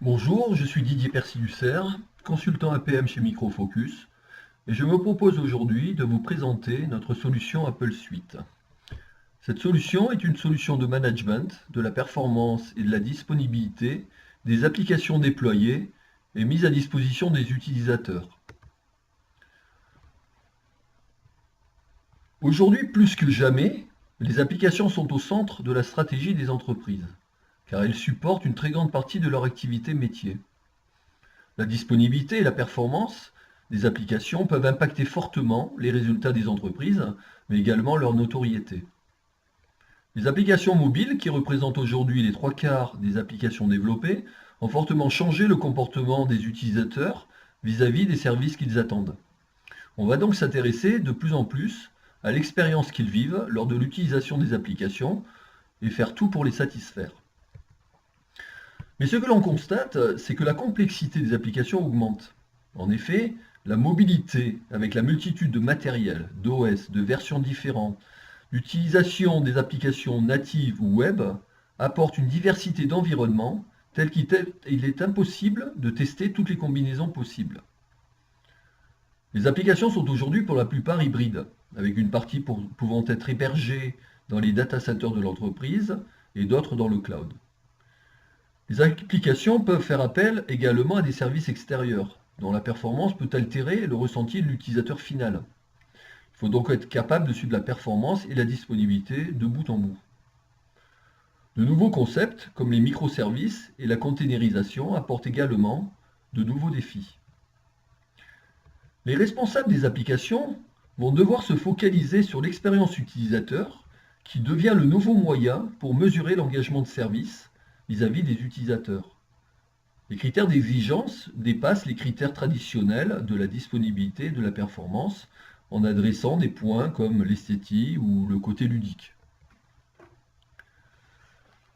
Bonjour, je suis Didier Persilucer, consultant APM chez Microfocus, et je me propose aujourd'hui de vous présenter notre solution Apple Suite. Cette solution est une solution de management de la performance et de la disponibilité des applications déployées et mises à disposition des utilisateurs. Aujourd'hui, plus que jamais, les applications sont au centre de la stratégie des entreprises, car elles supportent une très grande partie de leur activité métier. La disponibilité et la performance des applications peuvent impacter fortement les résultats des entreprises, mais également leur notoriété. Les applications mobiles, qui représentent aujourd'hui les 3/4 des applications développées, ont fortement changé le comportement des utilisateurs vis-à-vis des services qu'ils attendent. On va donc s'intéresser de plus en plus à l'expérience qu'ils vivent lors de l'utilisation des applications et faire tout pour les satisfaire. Mais ce que l'on constate, c'est que la complexité des applications augmente. En effet, la mobilité, avec la multitude de matériels, d'OS, de versions différentes, l'utilisation des applications natives ou web, apporte une diversité d'environnements telle qu'il est impossible de tester toutes les combinaisons possibles. Les applications sont aujourd'hui pour la plupart hybrides, avec une partie pouvant être hébergée dans les data centers de l'entreprise et d'autres dans le cloud. Les applications peuvent faire appel également à des services extérieurs, dont la performance peut altérer le ressenti de l'utilisateur final. Il faut donc être capable de suivre la performance et la disponibilité de bout en bout. De nouveaux concepts, comme les microservices et la containerisation, apportent également de nouveaux défis. Les responsables des applications vont devoir se focaliser sur l'expérience utilisateur, qui devient le nouveau moyen pour mesurer l'engagement de service vis-à-vis des utilisateurs. Les critères d'exigence dépassent les critères traditionnels de la disponibilité et de la performance en adressant des points comme l'esthétique ou le côté ludique.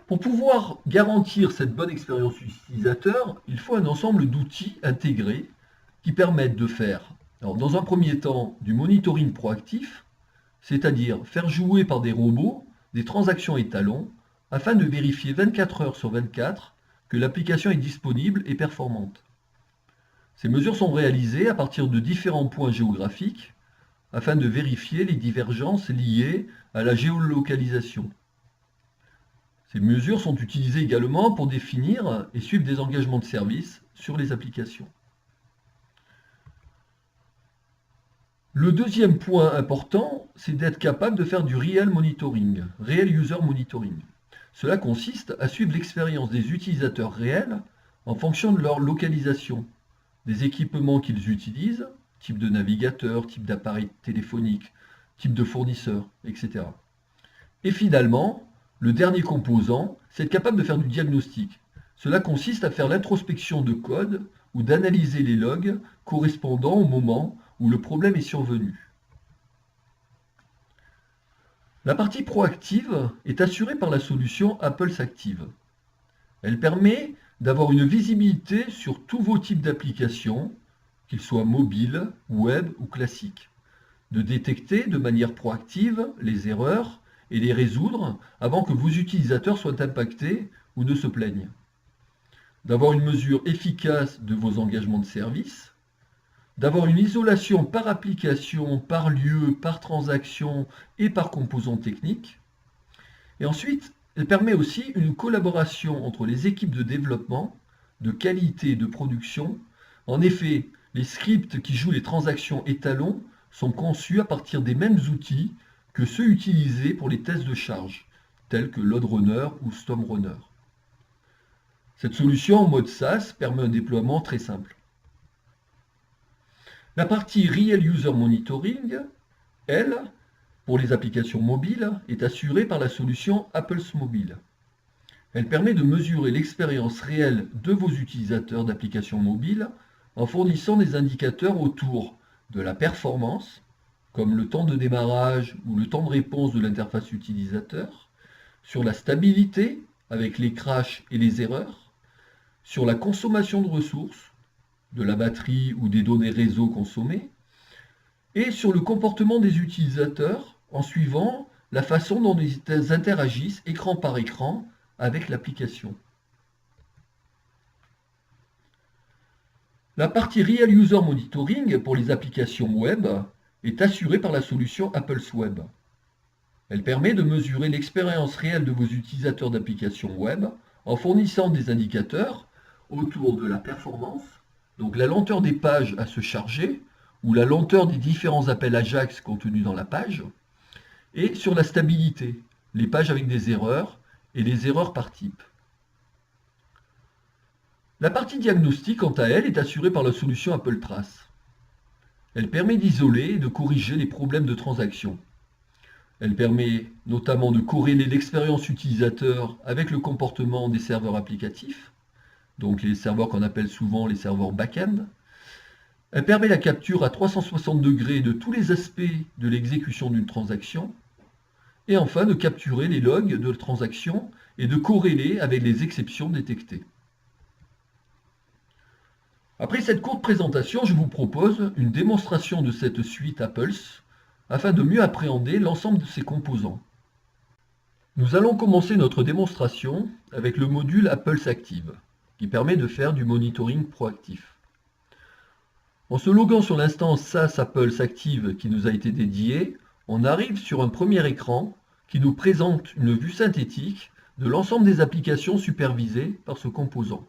Pour pouvoir garantir cette bonne expérience utilisateur, il faut un ensemble d'outils intégrés qui permettent de faire, dans un premier temps, du monitoring proactif, c'est-à-dire faire jouer par des robots des transactions étalons afin de vérifier 24 heures sur 24 que l'application est disponible et performante. Ces mesures sont réalisées à partir de différents points géographiques afin de vérifier les divergences liées à la géolocalisation. Ces mesures sont utilisées également pour définir et suivre des engagements de service sur les applications. Le deuxième point important, c'est d'être capable de faire du real monitoring, real user monitoring. Cela consiste à suivre l'expérience des utilisateurs réels en fonction de leur localisation, des équipements qu'ils utilisent, type de navigateur, type d'appareil téléphonique, type de fournisseur, etc. Et finalement, le dernier composant, c'est être capable de faire du diagnostic. Cela consiste à faire l'introspection de code ou d'analyser les logs correspondant au moment où le problème est survenu. La partie proactive est assurée par la solution Apple Active. Elle permet d'avoir une visibilité sur tous vos types d'applications, qu'ils soient mobiles, web ou classiques, de détecter de manière proactive les erreurs et les résoudre avant que vos utilisateurs soient impactés ou ne se plaignent, d'avoir une mesure efficace de vos engagements de service, d'avoir une isolation par application, par lieu, par transaction et par composant technique. Et ensuite, elle permet aussi une collaboration entre les équipes de développement, de qualité et de production. En effet, les scripts qui jouent les transactions étalons sont conçus à partir des mêmes outils que ceux utilisés pour les tests de charge, tels que LoadRunner ou StormRunner. Cette solution en mode SaaS permet un déploiement très simple. La partie Real User Monitoring, elle, pour les applications mobiles, est assurée par la solution Apple Mobile. Elle permet de mesurer l'expérience réelle de vos utilisateurs d'applications mobiles en fournissant des indicateurs autour de la performance, comme le temps de démarrage ou le temps de réponse de l'interface utilisateur, sur la stabilité, avec les crashs et les erreurs, sur la consommation de ressources, de la batterie ou des données réseau consommées, et sur le comportement des utilisateurs en suivant la façon dont ils interagissent écran par écran avec l'application. La partie Real User Monitoring pour les applications web est assurée par la solution Apple's Web. Elle permet de mesurer l'expérience réelle de vos utilisateurs d'applications web en fournissant des indicateurs autour de la performance, donc la lenteur des pages à se charger ou la lenteur des différents appels AJAX contenus dans la page, et sur la stabilité, les pages avec des erreurs et les erreurs par type. La partie diagnostic, quant à elle, est assurée par la solution Apple Trace. Elle permet d'isoler et de corriger les problèmes de transaction. Elle permet notamment de corréler l'expérience utilisateur avec le comportement des serveurs applicatifs, donc les serveurs qu'on appelle souvent les serveurs back-end. Elle permet la capture à 360 degrés de tous les aspects de l'exécution d'une transaction. Et enfin, de capturer les logs de transaction et de corréler avec les exceptions détectées. Après cette courte présentation, je vous propose une démonstration de cette suite Apple's afin de mieux appréhender l'ensemble de ses composants. Nous allons commencer notre démonstration avec le module Apple's Active, qui permet de faire du monitoring proactif. En se loguant sur l'instance SaaS Apple's Active qui nous a été dédiée, on arrive sur un premier écran qui nous présente une vue synthétique de l'ensemble des applications supervisées par ce composant.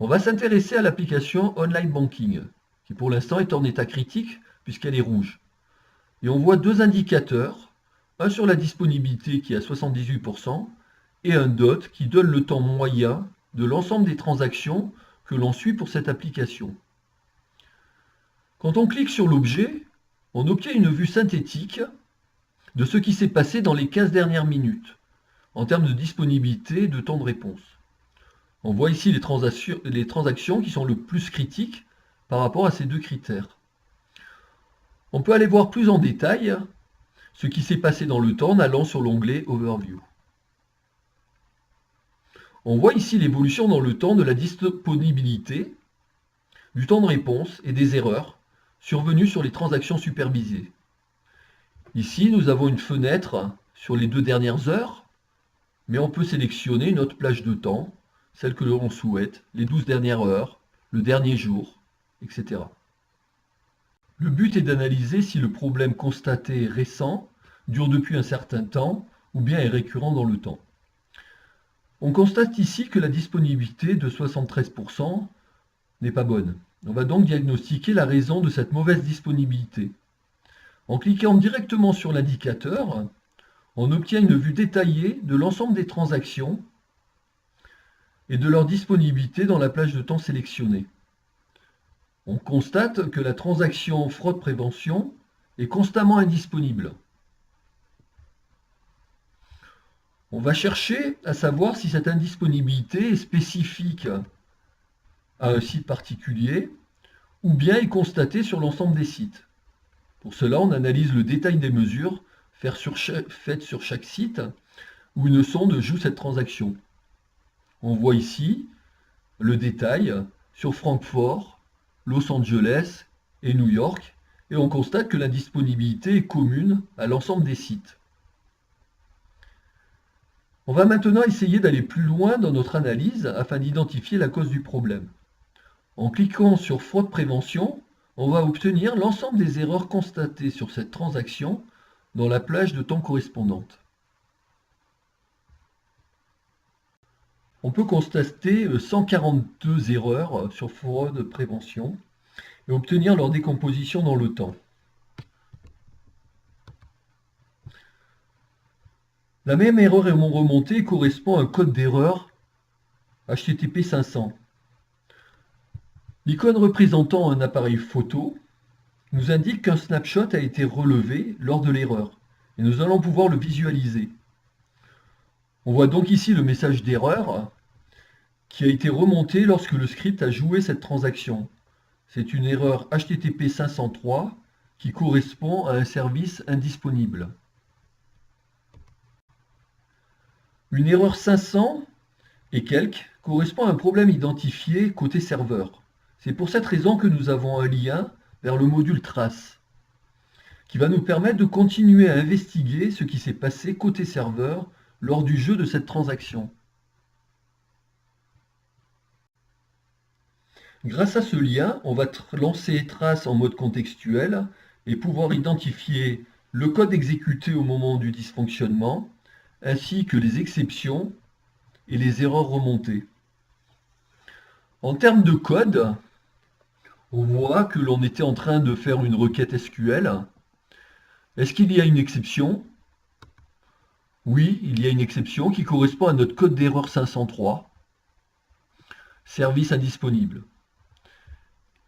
On va s'intéresser à l'application Online Banking, qui pour l'instant est en état critique puisqu'elle est rouge. Et on voit deux indicateurs, un sur la disponibilité qui est à 78% et un DOT qui donne le temps moyen de l'ensemble des transactions que l'on suit pour cette application. Quand on clique sur l'objet, on obtient une vue synthétique de ce qui s'est passé dans les 15 dernières minutes, en termes de disponibilité et de temps de réponse. On voit ici les transactions qui sont le plus critiques par rapport à ces deux critères. On peut aller voir plus en détail ce qui s'est passé dans le temps en allant sur l'onglet Overview. On voit ici l'évolution dans le temps de la disponibilité, du temps de réponse et des erreurs survenues sur les transactions supervisées. Ici, nous avons une fenêtre sur les 2 dernières heures, mais on peut sélectionner une autre plage de temps, celle que l'on souhaite, les 12 dernières heures, le dernier jour, etc. Le but est d'analyser si le problème constaté est récent, dure depuis un certain temps, ou bien est récurrent dans le temps. On constate ici que la disponibilité de 73% n'est pas bonne. On va donc diagnostiquer la raison de cette mauvaise disponibilité. En cliquant directement sur l'indicateur, on obtient une vue détaillée de l'ensemble des transactions et de leur disponibilité dans la plage de temps sélectionnée. On constate que la transaction fraude prévention est constamment indisponible. On va chercher à savoir si cette indisponibilité est spécifique à un site particulier ou bien est constatée sur l'ensemble des sites. Pour cela, on analyse le détail des mesures faites sur chaque site où une sonde joue cette transaction. On voit ici le détail sur Francfort, Los Angeles et New York, et on constate que la disponibilité est commune à l'ensemble des sites. On va maintenant essayer d'aller plus loin dans notre analyse afin d'identifier la cause du problème. En cliquant sur Fraude prévention, on va obtenir l'ensemble des erreurs constatées sur cette transaction dans la plage de temps correspondante. On peut constater 142 erreurs sur fraude prévention et obtenir leur décomposition dans le temps. La même erreur est remontée correspond à un code d'erreur HTTP 500. L'icône représentant un appareil photo nous indique qu'un snapshot a été relevé lors de l'erreur et nous allons pouvoir le visualiser. On voit donc ici le message d'erreur qui a été remonté lorsque le script a joué cette transaction. C'est une erreur HTTP 503 qui correspond à un service indisponible. Une erreur 500 et quelques correspond à un problème identifié côté serveur. C'est pour cette raison que nous avons un lien vers le module Trace, qui va nous permettre de continuer à investiguer ce qui s'est passé côté serveur lors du jeu de cette transaction. Grâce à ce lien, on va lancer trace en mode contextuel et pouvoir identifier le code exécuté au moment du dysfonctionnement, ainsi que les exceptions et les erreurs remontées. En termes de code, on voit que l'on était en train de faire une requête SQL. Est-ce qu'il y a une exception? Oui, il y a une exception qui correspond à notre code d'erreur 503, service indisponible.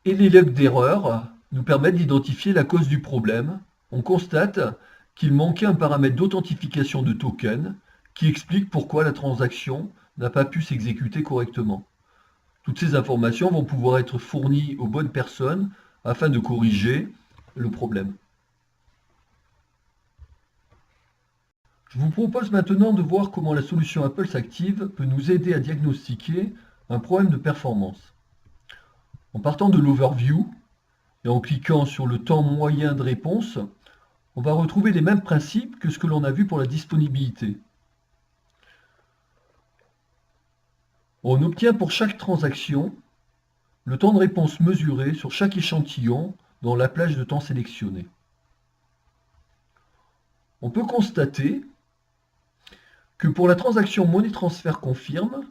Et les logs d'erreur nous permettent d'identifier la cause du problème. On constate qu'il manquait un paramètre d'authentification de token qui explique pourquoi la transaction n'a pas pu s'exécuter correctement. Toutes ces informations vont pouvoir être fournies aux bonnes personnes afin de corriger le problème. Je vous propose maintenant de voir comment la solution Apples Active peut nous aider à diagnostiquer un problème de performance. En partant de l'overview et en cliquant sur le temps moyen de réponse, on va retrouver les mêmes principes que ce que l'on a vu pour la disponibilité. On obtient pour chaque transaction le temps de réponse mesuré sur chaque échantillon dans la plage de temps sélectionnée. On peut constater que pour la transaction money transfert confirme,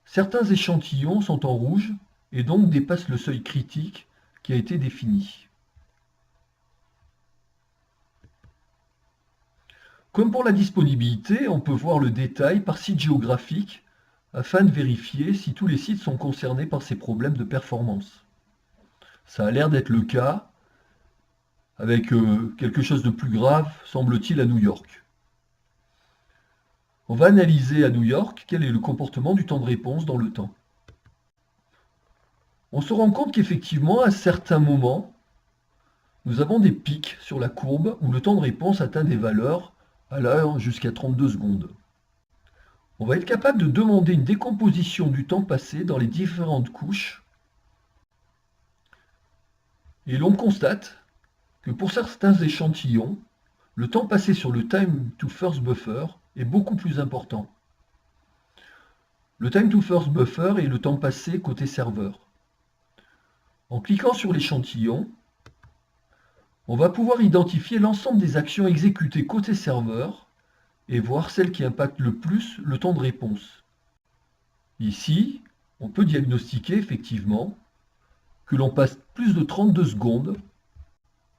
certains échantillons sont en rouge et donc dépassent le seuil critique qui a été défini. Comme pour la disponibilité, on peut voir le détail par site géographique afin de vérifier si tous les sites sont concernés par ces problèmes de performance. Ça a l'air d'être le cas, avec quelque chose de plus grave, semble-t-il, à New York. On va analyser à New York quel est le comportement du temps de réponse dans le temps. On se rend compte qu'effectivement, à certains moments, nous avons des pics sur la courbe où le temps de réponse atteint des valeurs à l'heure jusqu'à 32 secondes. On va être capable de demander une décomposition du temps passé dans les différentes couches. Et l'on constate que pour certains échantillons, le temps passé sur le time to first buffer est beaucoup plus important. Le time to first buffer est le temps passé côté serveur. En cliquant sur l'échantillon, on va pouvoir identifier l'ensemble des actions exécutées côté serveur et voir celles qui impactent le plus le temps de réponse. Ici, on peut diagnostiquer effectivement que l'on passe plus de 32 secondes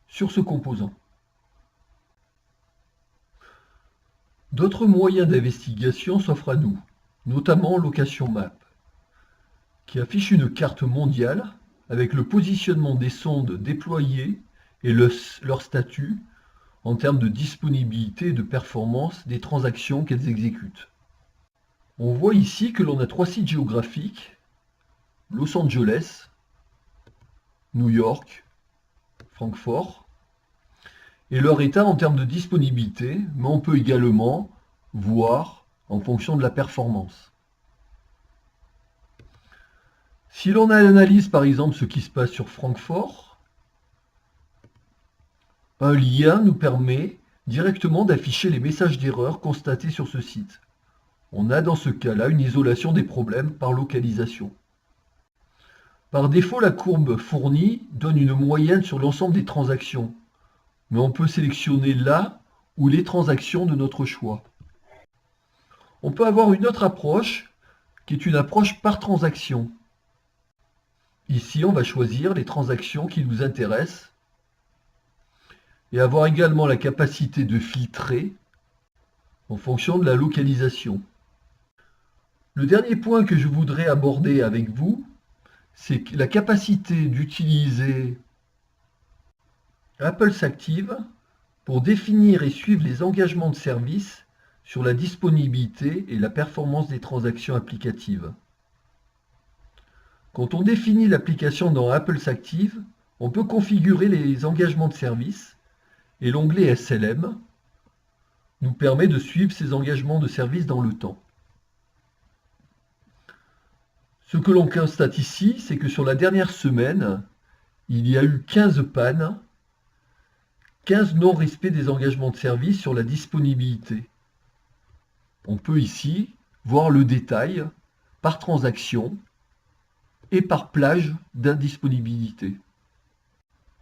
sur ce composant. D'autres moyens d'investigation s'offrent à nous, notamment Location Map, qui affiche une carte mondiale avec le positionnement des sondes déployées et leur statut en termes de disponibilité et de performance des transactions qu'elles exécutent. On voit ici que l'on a 3 sites géographiques, Los Angeles, New York, Francfort, et leur état en termes de disponibilité, mais on peut également voir en fonction de la performance. Si l'on analyse par exemple ce qui se passe sur Francfort, un lien nous permet directement d'afficher les messages d'erreur constatés sur ce site. On a dans ce cas-là une isolation des problèmes par localisation. Par défaut, la courbe fournie donne une moyenne sur l'ensemble des transactions, mais on peut sélectionner la ou les transactions de notre choix. On peut avoir une autre approche qui est une approche par transaction. Ici, on va choisir les transactions qui nous intéressent et avoir également la capacité de filtrer en fonction de la localisation. Le dernier point que je voudrais aborder avec vous, c'est la capacité d'utiliser Apples Active pour définir et suivre les engagements de service sur la disponibilité et la performance des transactions applicatives. Quand on définit l'application dans Apples Active, on peut configurer les engagements de service et l'onglet SLM nous permet de suivre ces engagements de service dans le temps. Ce que l'on constate ici, c'est que sur la dernière semaine, il y a eu 15 pannes, 15 non-respects des engagements de service sur la disponibilité. On peut ici voir le détail par transaction et par plage d'indisponibilité.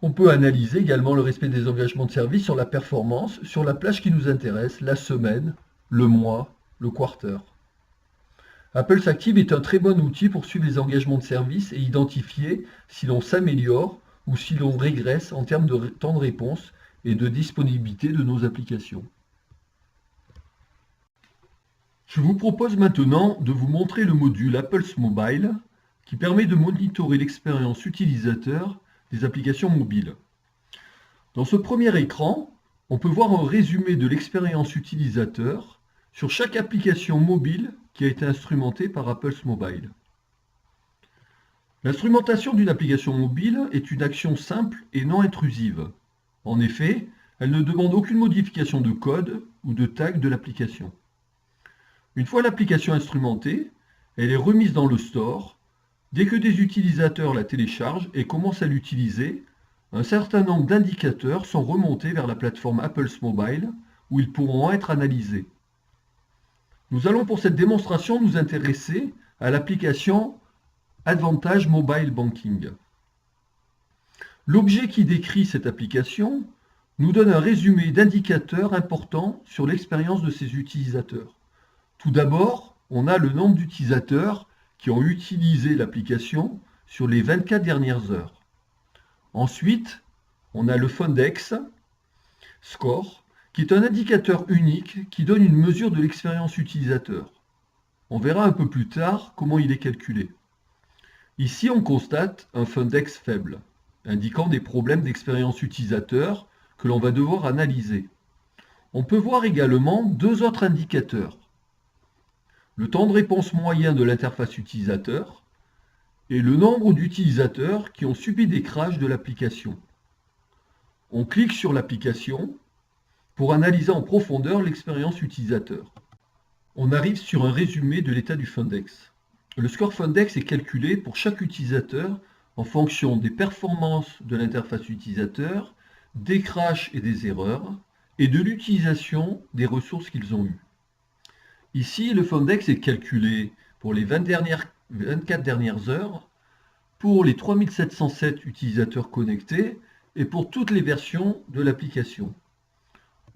On peut analyser également le respect des engagements de service sur la performance, sur la plage qui nous intéresse, la semaine, le mois, le quarter. Appels Active est un très bon outil pour suivre les engagements de service et identifier si l'on s'améliore ou si l'on régresse en termes de temps de réponse et de disponibilité de nos applications. Je vous propose maintenant de vous montrer le module Apples Mobile qui permet de monitorer l'expérience utilisateur des applications mobiles. Dans ce premier écran, on peut voir un résumé de l'expérience utilisateur sur chaque application mobile qui a été instrumentée par Apples Mobile. L'instrumentation d'une application mobile est une action simple et non intrusive. En effet, elle ne demande aucune modification de code ou de tag de l'application. Une fois l'application instrumentée, elle est remise dans le store. Dès que des utilisateurs la téléchargent et commencent à l'utiliser, un certain nombre d'indicateurs sont remontés vers la plateforme Apples Mobile où ils pourront être analysés. Nous allons pour cette démonstration nous intéresser à l'application Advantage Mobile Banking. L'objet qui décrit cette application nous donne un résumé d'indicateurs importants sur l'expérience de ses utilisateurs. Tout d'abord, on a le nombre d'utilisateurs qui ont utilisé l'application sur les 24 dernières heures. Ensuite, on a le Fundex Score, qui est un indicateur unique qui donne une mesure de l'expérience utilisateur. On verra un peu plus tard comment il est calculé. Ici, on constate un Fundex faible, indiquant des problèmes d'expérience utilisateur que l'on va devoir analyser. On peut voir également deux autres indicateurs. Le temps de réponse moyen de l'interface utilisateur et le nombre d'utilisateurs qui ont subi des crashs de l'application. On clique sur l'application pour analyser en profondeur l'expérience utilisateur. On arrive sur un résumé de l'état du Fundex. Le score Fundex est calculé pour chaque utilisateur en fonction des performances de l'interface utilisateur, des crashs et des erreurs, et de l'utilisation des ressources qu'ils ont eues. Ici, le Fundex est calculé pour les 24 dernières heures, pour les 3707 utilisateurs connectés et pour toutes les versions de l'application.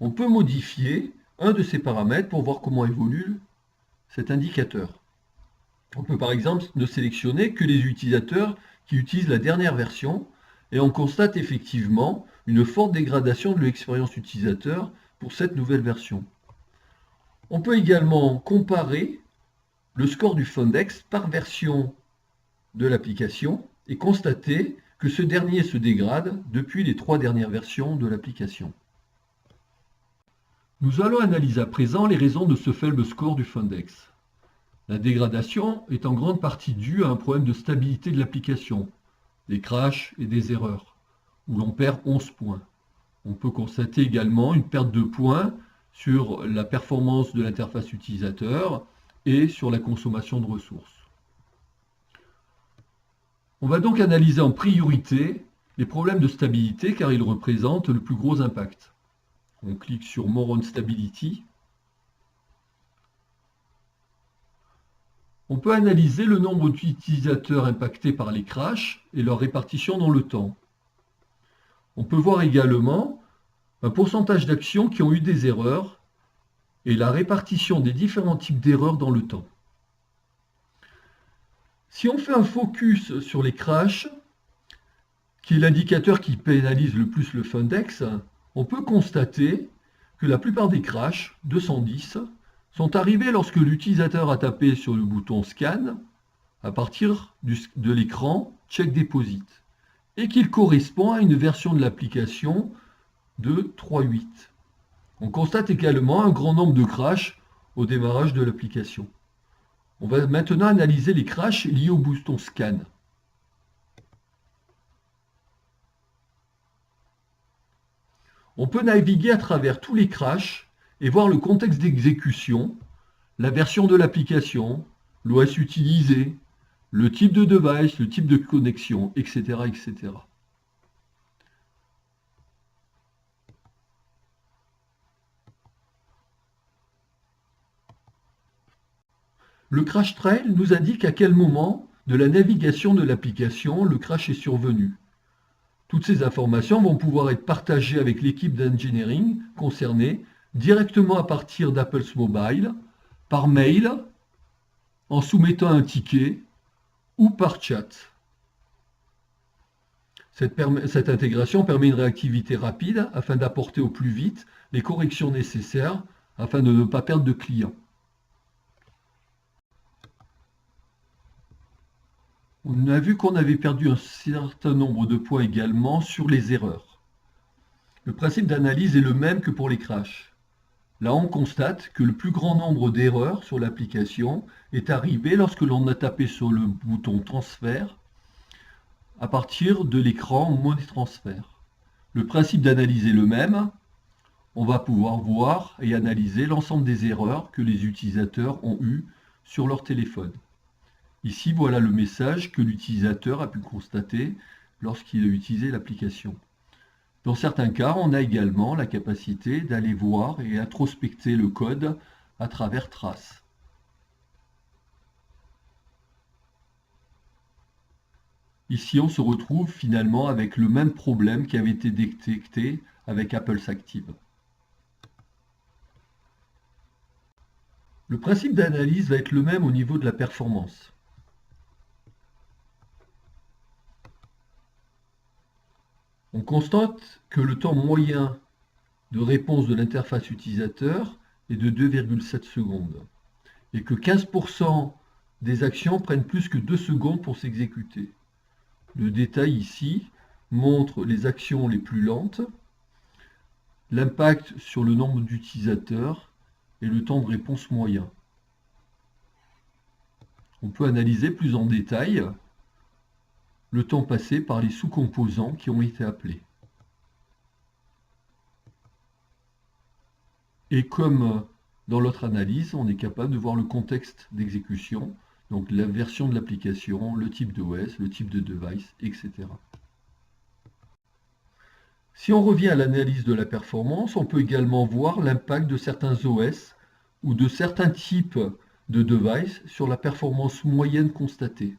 On peut modifier un de ces paramètres pour voir comment évolue cet indicateur. On peut par exemple ne sélectionner que les utilisateurs qui utilisent la dernière version et on constate effectivement une forte dégradation de l'expérience utilisateur pour cette nouvelle version. On peut également comparer le score du Fundex par version de l'application et constater que ce dernier se dégrade depuis les 3 dernières versions de l'application. Nous allons analyser à présent les raisons de ce faible score du Fundex. La dégradation est en grande partie due à un problème de stabilité de l'application, des crashs et des erreurs, où l'on perd 11 points. On peut constater également une perte de points sur la performance de l'interface utilisateur et sur la consommation de ressources. On va donc analyser en priorité les problèmes de stabilité car ils représentent le plus gros impact. On clique sur More on Stability. On peut analyser le nombre d'utilisateurs impactés par les crashs et leur répartition dans le temps. On peut voir également un pourcentage d'actions qui ont eu des erreurs et la répartition des différents types d'erreurs dans le temps. Si on fait un focus sur les crashs, qui est l'indicateur qui pénalise le plus le Fundex, on peut constater que la plupart des crashs, 210, sont arrivés lorsque l'utilisateur a tapé sur le bouton Scan à partir de l'écran Check Deposit et qu'il correspond à une version de l'application de 3.8. On constate également un grand nombre de crashs au démarrage de l'application. On va maintenant analyser les crashs liés au bouton Scan. On peut naviguer à travers tous les crashs et voir le contexte d'exécution, la version de l'application, l'OS utilisé, le type de device, le type de connexion, etc., etc. Le crash trail nous indique à quel moment de la navigation de l'application, le crash est survenu. Toutes ces informations vont pouvoir être partagées avec l'équipe d'engineering concernée directement à partir d'Apple's Mobile, par mail, en soumettant un ticket ou par chat. Cette intégration permet une réactivité rapide afin d'apporter au plus vite les corrections nécessaires afin de ne pas perdre de clients. On a vu qu'on avait perdu un certain nombre de points également sur les erreurs. Le principe d'analyse est le même que pour les crashs. Là, on constate que le plus grand nombre d'erreurs sur l'application est arrivé lorsque l'on a tapé sur le bouton transfert à partir de l'écran monnaie transfert. Le principe d'analyse est le même. On va pouvoir voir et analyser l'ensemble des erreurs que les utilisateurs ont eues sur leur téléphone. Ici, voilà le message que l'utilisateur a pu constater lorsqu'il a utilisé l'application. Dans certains cas, on a également la capacité d'aller voir et introspecter le code à travers traces. Ici, on se retrouve finalement avec le même problème qui avait été détecté avec Apple's Active. Le principe d'analyse va être le même au niveau de la performance. On constate que le temps moyen de réponse de l'interface utilisateur est de 2,7 secondes et que 15% des actions prennent plus que 2 secondes pour s'exécuter. Le détail ici montre les actions les plus lentes, l'impact sur le nombre d'utilisateurs et le temps de réponse moyen. On peut analyser plus en détail le temps passé par les sous-composants qui ont été appelés. Et comme dans l'autre analyse, on est capable de voir le contexte d'exécution, donc la version de l'application, le type d'OS, le type de device, etc. Si on revient à l'analyse de la performance, on peut également voir l'impact de certains OS ou de certains types de devices sur la performance moyenne constatée.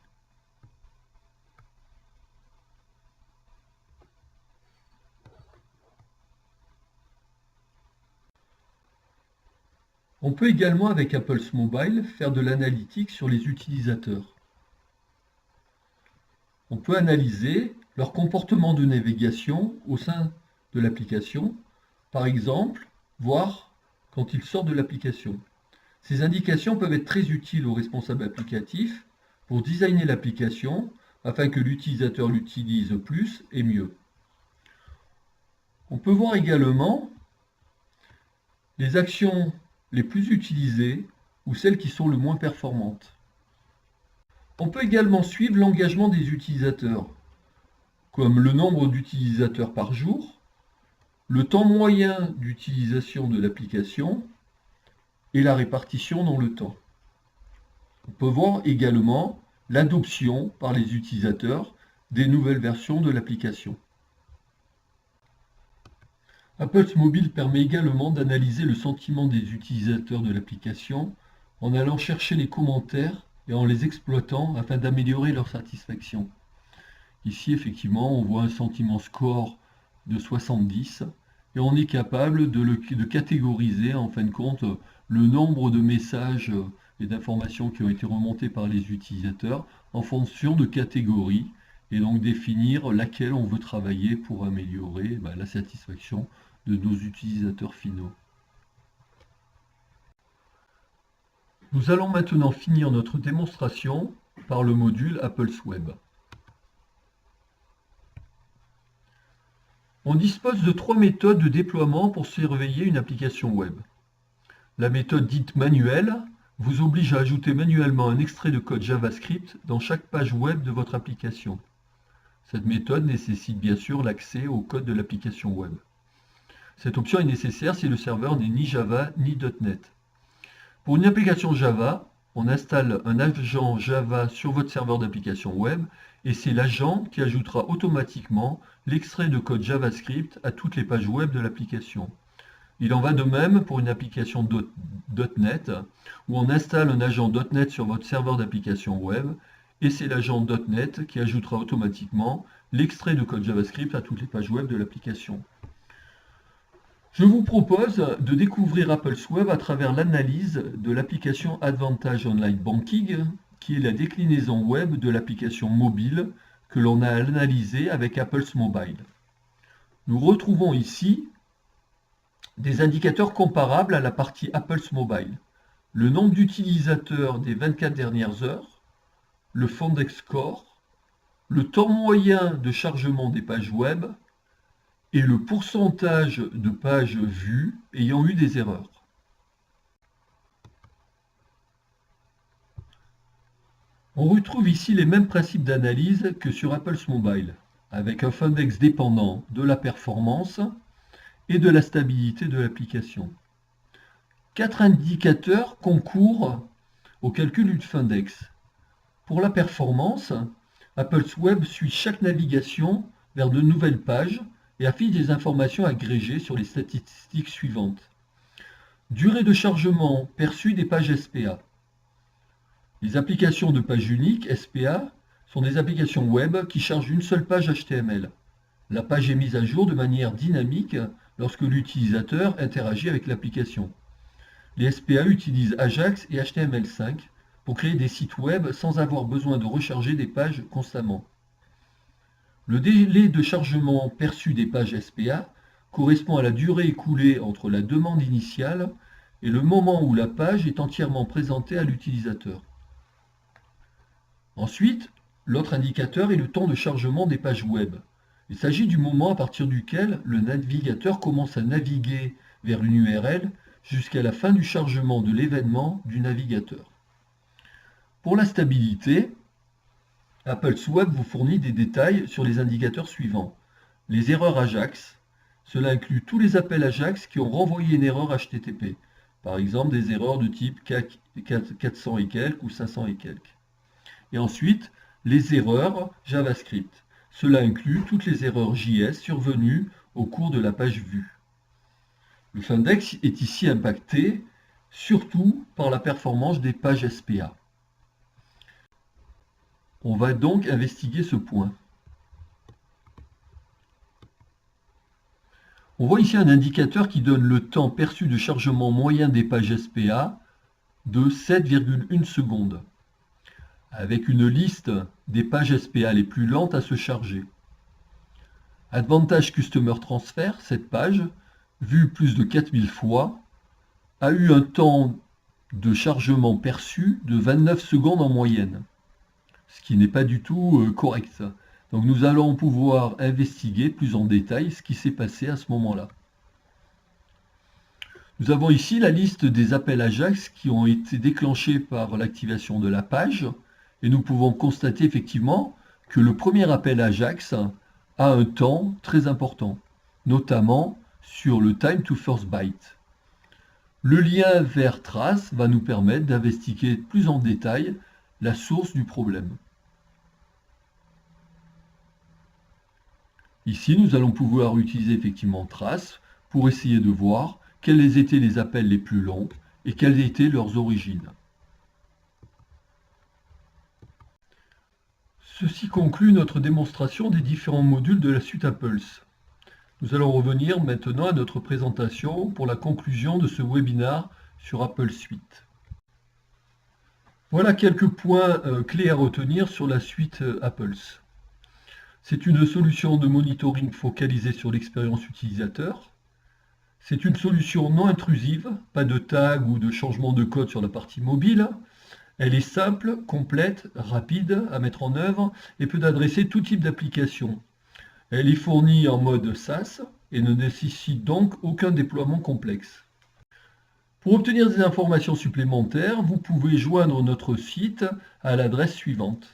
On peut également, avec Apple's Mobile, faire de l'analytique sur les utilisateurs. On peut analyser leur comportement de navigation au sein de l'application, par exemple, voir quand ils sortent de l'application. Ces indications peuvent être très utiles aux responsables applicatifs pour designer l'application afin que l'utilisateur l'utilise plus et mieux. On peut voir également les actions les plus utilisées ou celles qui sont le moins performantes. On peut également suivre l'engagement des utilisateurs, comme le nombre d'utilisateurs par jour, le temps moyen d'utilisation de l'application et la répartition dans le temps. On peut voir également l'adoption par les utilisateurs des nouvelles versions de l'application. Apple's Mobile permet également d'analyser le sentiment des utilisateurs de l'application en allant chercher les commentaires et en les exploitant afin d'améliorer leur satisfaction. Ici, effectivement, on voit un sentiment score de 70 et on est capable de catégoriser en fin de compte le nombre de messages et d'informations qui ont été remontés par les utilisateurs en fonction de catégories et donc définir laquelle on veut travailler pour améliorer la satisfaction de nos utilisateurs finaux. Nous allons maintenant finir notre démonstration par le module Apple's Web. On dispose de 3 méthodes de déploiement pour surveiller une application web. La méthode dite manuelle vous oblige à ajouter manuellement un extrait de code JavaScript dans chaque page web de votre application. Cette méthode nécessite bien sûr l'accès au code de l'application web. Cette option est nécessaire si le serveur n'est ni Java ni .NET. Pour une application Java, on installe un agent Java sur votre serveur d'application web et c'est l'agent qui ajoutera automatiquement l'extrait de code JavaScript à toutes les pages web de l'application. Il en va de même pour une application .NET où on installe un agent .NET sur votre serveur d'application web et c'est l'agent .NET qui ajoutera automatiquement l'extrait de code JavaScript à toutes les pages web de l'application. Je vous propose de découvrir AppleSweb à travers l'analyse de l'application Advantage Online Banking, qui est la déclinaison web de l'application mobile que l'on a analysée avec Apple's Mobile. Nous retrouvons ici des indicateurs comparables à la partie Apple's Mobile. Le nombre d'utilisateurs des 24 dernières heures, le Fondex Score, le temps moyen de chargement des pages web et le pourcentage de pages vues ayant eu des erreurs. On retrouve ici les mêmes principes d'analyse que sur Apple's Mobile, avec un Fondex dépendant de la performance et de la stabilité de l'application. 4 indicateurs concourent au calcul du Fondex. Pour la performance, AppleSweb suit chaque navigation vers de nouvelles pages et affiche des informations agrégées sur les statistiques suivantes. Durée de chargement perçue des pages SPA. Les applications de page unique, SPA, sont des applications web qui chargent une seule page HTML. La page est mise à jour de manière dynamique lorsque l'utilisateur interagit avec l'application. Les SPA utilisent Ajax et HTML5 pour créer des sites web sans avoir besoin de recharger des pages constamment. Le délai de chargement perçu des pages SPA correspond à la durée écoulée entre la demande initiale et le moment où la page est entièrement présentée à l'utilisateur. Ensuite, l'autre indicateur est le temps de chargement des pages web. Il s'agit du moment à partir duquel le navigateur commence à naviguer vers une URL jusqu'à la fin du chargement de l'événement du navigateur. Pour la stabilité, AppleSweb vous fournit des détails sur les indicateurs suivants. Les erreurs Ajax, cela inclut tous les appels Ajax qui ont renvoyé une erreur HTTP, par exemple des erreurs de type 400 et quelques ou 500 et quelques. Et ensuite, les erreurs JavaScript. Cela inclut toutes les erreurs JS survenues au cours de la page vue. Le Fondex est ici impacté surtout par la performance des pages SPA. On va donc investiguer ce point. On voit ici un indicateur qui donne le temps perçu de chargement moyen des pages SPA de 7,1 secondes, avec une liste des pages SPA les plus lentes à se charger. Advantage Customer Transfer, cette page, vue plus de 4000 fois, a eu un temps de chargement perçu de 29 secondes en moyenne, ce qui n'est pas du tout correct. Donc nous allons pouvoir investiguer plus en détail ce qui s'est passé à ce moment-là. Nous avons ici la liste des appels Ajax qui ont été déclenchés par l'activation de la page, et nous pouvons constater effectivement que le premier appel Ajax a un temps très important, notamment sur le time to first byte. Le lien vers Trace va nous permettre d'investiguer plus en détail la source du problème. Ici, nous allons pouvoir utiliser effectivement Trace pour essayer de voir quels étaient les appels les plus longs et quelles étaient leurs origines. Ceci conclut notre démonstration des différents modules de la suite Apples. Nous allons revenir maintenant à notre présentation pour la conclusion de ce webinaire sur Apple Suite. Voilà quelques points clés à retenir sur la suite Apples. C'est une solution de monitoring focalisée sur l'expérience utilisateur. C'est une solution non intrusive, pas de tag ou de changement de code sur la partie mobile. Elle est simple, complète, rapide à mettre en œuvre et peut adresser tout type d'application. Elle est fournie en mode SaaS et ne nécessite donc aucun déploiement complexe. Pour obtenir des informations supplémentaires, vous pouvez joindre notre site à l'adresse suivante.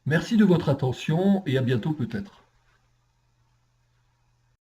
Merci de votre attention et à bientôt peut-être.